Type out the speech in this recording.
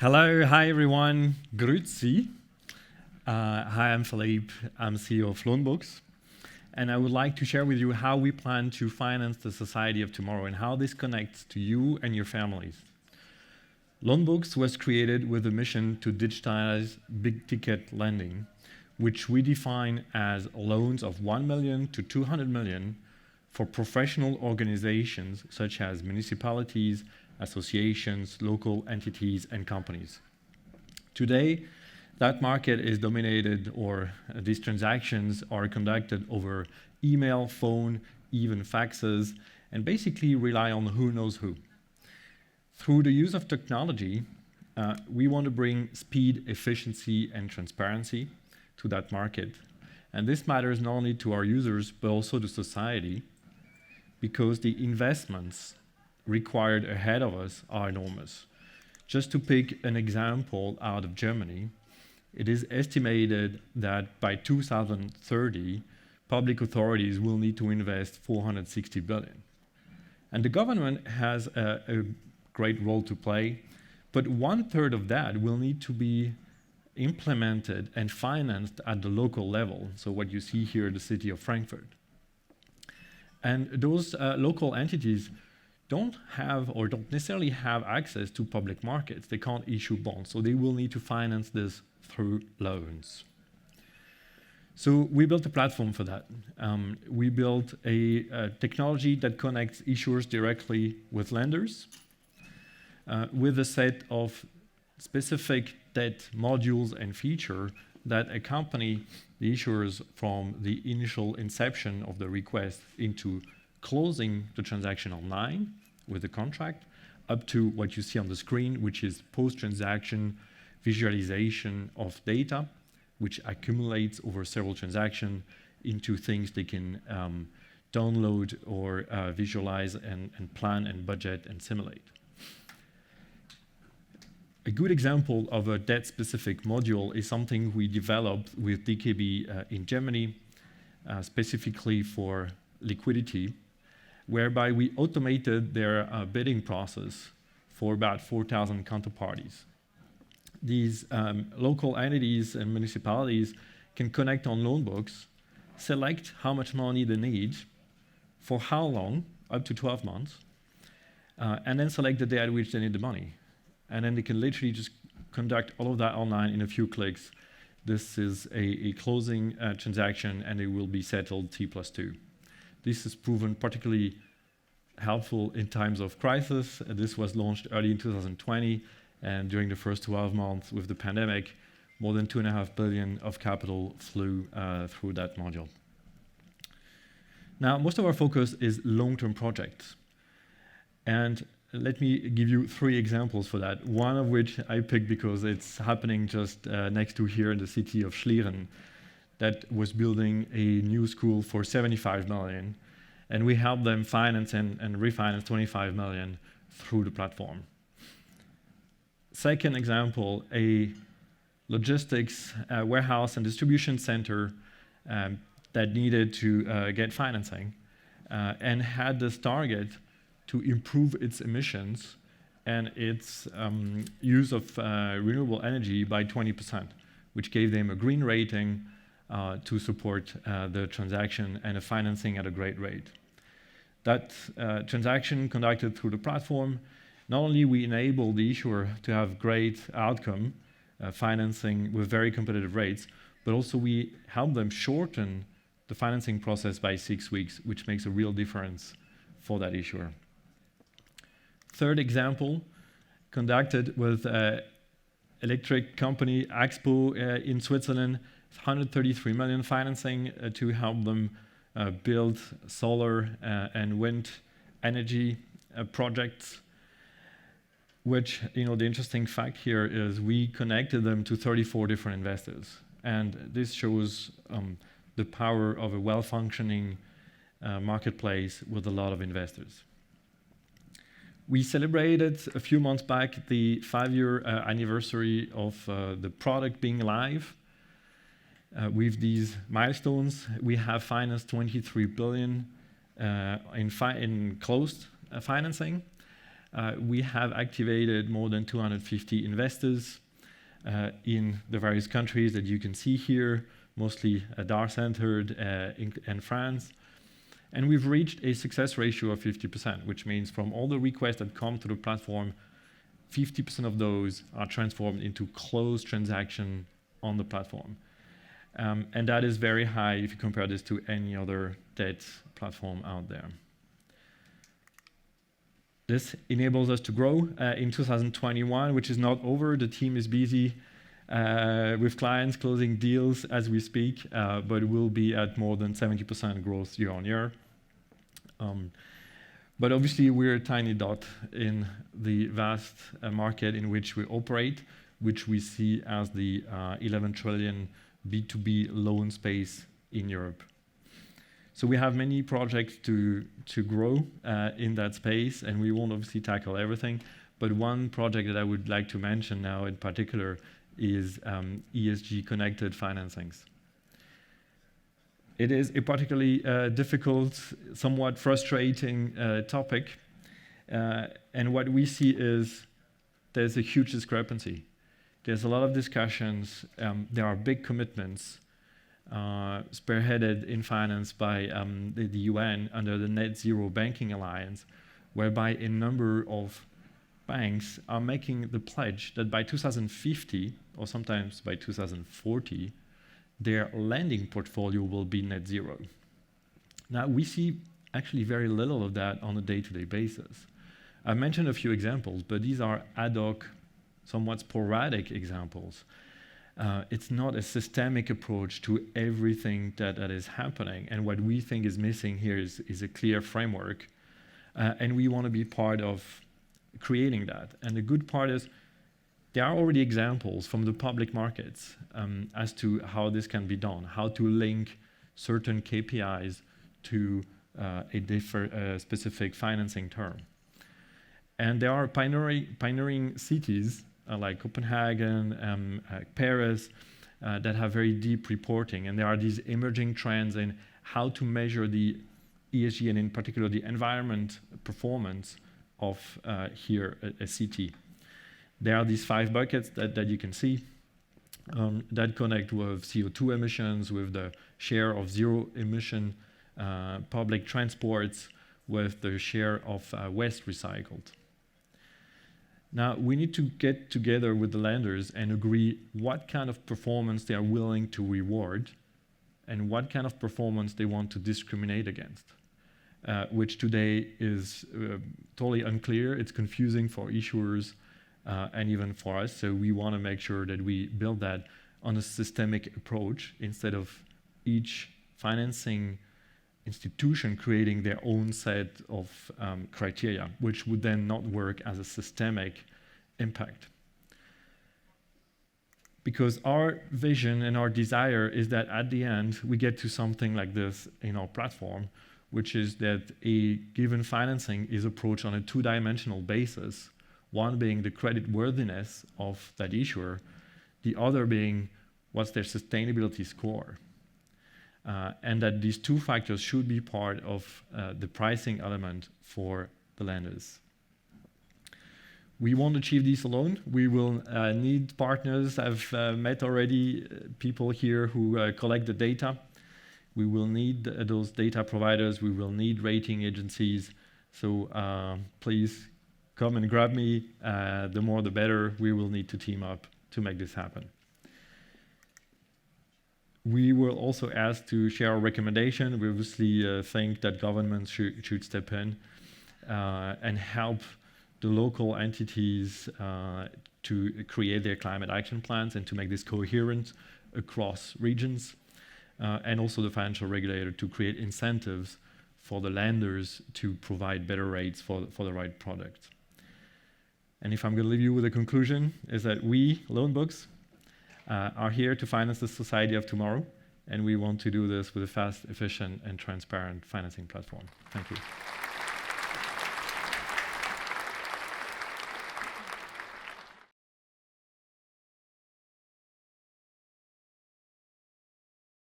Hello, hi everyone, grüezi. Hi, I'm Philippe, I'm CEO of Loanboox, and I would like to share with you how we plan to finance the society of tomorrow and how this connects to you and your families. Loanboox was created with a mission to digitize big-ticket lending, which we define as loans of 1 million to 200 million for professional organizations such as municipalities, associations, local entities, and companies. Today, that market is dominated, or these transactions are conducted over email, phone, even faxes, and basically rely on who knows who. Through the use of technology, we want to bring speed, efficiency, and transparency to that market. And this matters not only to our users, but also to society, because the investments required ahead of us are enormous. Just to pick an example out of Germany, it is estimated that by 2030, public authorities will need to invest 460 billion. And the government has a great role to play, but 1/3 of that will need to be implemented and financed at the local level. So what you see here, the city of Frankfurt. And those local entities don't have or don't necessarily have access to public markets. They can't issue bonds, so they will need to finance this through loans. So we built a platform for that. We built a technology that connects issuers directly with lenders with a set of specific debt modules and features that accompany the issuers from the initial inception of the request into closing the transaction online with the contract, up to what you see on the screen, which is post-transaction visualization of data, which accumulates over several transactions into things they can download or visualize and plan and budget and simulate. A good example of a debt-specific module is something we developed with DKB in Germany, specifically for Liquidity, whereby we automated their bidding process for about 4,000 counterparties. These local entities and municipalities can connect on Loanboox, select how much money they need, for how long, up to 12 months, and then select the day at which they need the money. And then they can literally just conduct all of that online in a few clicks. This is a closing transaction, and it will be settled T+2. This has proven particularly helpful in times of crisis. This was launched early in 2020, and during the first 12 months with the pandemic, more than 2.5 billion of capital flew through that module. Now, most of our focus is long-term projects. And let me give you 3 examples for that, one of which I picked because it's happening just next to here in the city of Schlieren, that was building a new school for 75 million, and we helped them finance and refinance 25 million through the platform. Second example, a logistics warehouse and distribution center that needed to get financing and had this target to improve its emissions and its use of renewable energy by 20%, which gave them a green rating to support the transaction and a financing at a great rate. That transaction conducted through the platform, not only we enable the issuer to have great outcome, financing with very competitive rates, but also we help them shorten the financing process by 6 weeks, which makes a real difference for that issuer. Third example, conducted with electric company Axpo in Switzerland, 133 million financing to help them build solar and wind energy projects, which, the interesting fact here is we connected them to 34 different investors. And this shows the power of a well-functioning marketplace with a lot of investors. We celebrated a few months back the 5-year anniversary of the product being live. With these milestones, we have financed 23 billion in closed financing, We have activated more than 250 investors in the various countries that you can see here, mostly DAR-centered in France. And we've reached a success ratio of 50%, which means from all the requests that come to the platform, 50% of those are transformed into closed transaction on the platform. And that is very high if you compare this to any other debt platform out there. This enables us to grow in 2021, which is not over. The team is busy with clients closing deals as we speak, but we'll be at more than 70% growth year on year. But obviously, we're a tiny dot in the vast market in which we operate, which we see as the 11 trillion B2B loan space in Europe. So we have many projects to grow in that space, and we won't obviously tackle everything. But one project that I would like to mention now in particular is ESG-connected financings. It is a particularly difficult, somewhat frustrating topic. And what we see is there's a huge discrepancy. There's a lot of discussions. There are big commitments spearheaded in finance by the UN under the Net Zero Banking Alliance, whereby a number of banks are making the pledge that by 2050, or sometimes by 2040, their lending portfolio will be net zero. Now, we see actually very little of that on a day-to-day basis. I mentioned a few examples, but these are ad hoc, somewhat sporadic examples. It's not a systemic approach to everything that is happening. And what we think is missing here is a clear framework. And we want to be part of creating that. And the good part is there are already examples from the public markets as to how this can be done, how to link certain KPIs to a specific financing term. And there are pioneering cities like Copenhagen, Paris, that have very deep reporting. And there are these emerging trends in how to measure the ESG and in particular the environment performance of a city. There are these 5 buckets that you can see that connect with CO2 emissions, with the share of zero emission public transports, with the share of waste recycled. Now, we need to get together with the lenders and agree what kind of performance they are willing to reward and what kind of performance they want to discriminate against, which today is totally unclear. It's confusing for issuers and even for us. So we want to make sure that we build that on a systemic approach instead of each financing institution creating their own set of criteria, which would then not work as a systemic impact. Because our vision and our desire is that at the end, we get to something like this in our platform, which is that a given financing is approached on a 2-dimensional basis, one being the credit worthiness of that issuer, the other being what's their sustainability score. And that these 2 factors should be part of the pricing element for the lenders. We won't achieve this alone. We will need partners. I've met already people here who collect the data. We will need those data providers. We will need rating agencies. So please come and grab me. The more the better. We will need to team up to make this happen. We were also asked to share our recommendation. We obviously think that governments should step in and help the local entities to create their climate action plans and to make this coherent across regions, and also the financial regulator to create incentives for the lenders to provide better rates for the right product. And if I'm going to leave you with a conclusion, is that we, Loanboox, are here to finance the society of tomorrow, and we want to do this with a fast, efficient, and transparent financing platform. Thank you.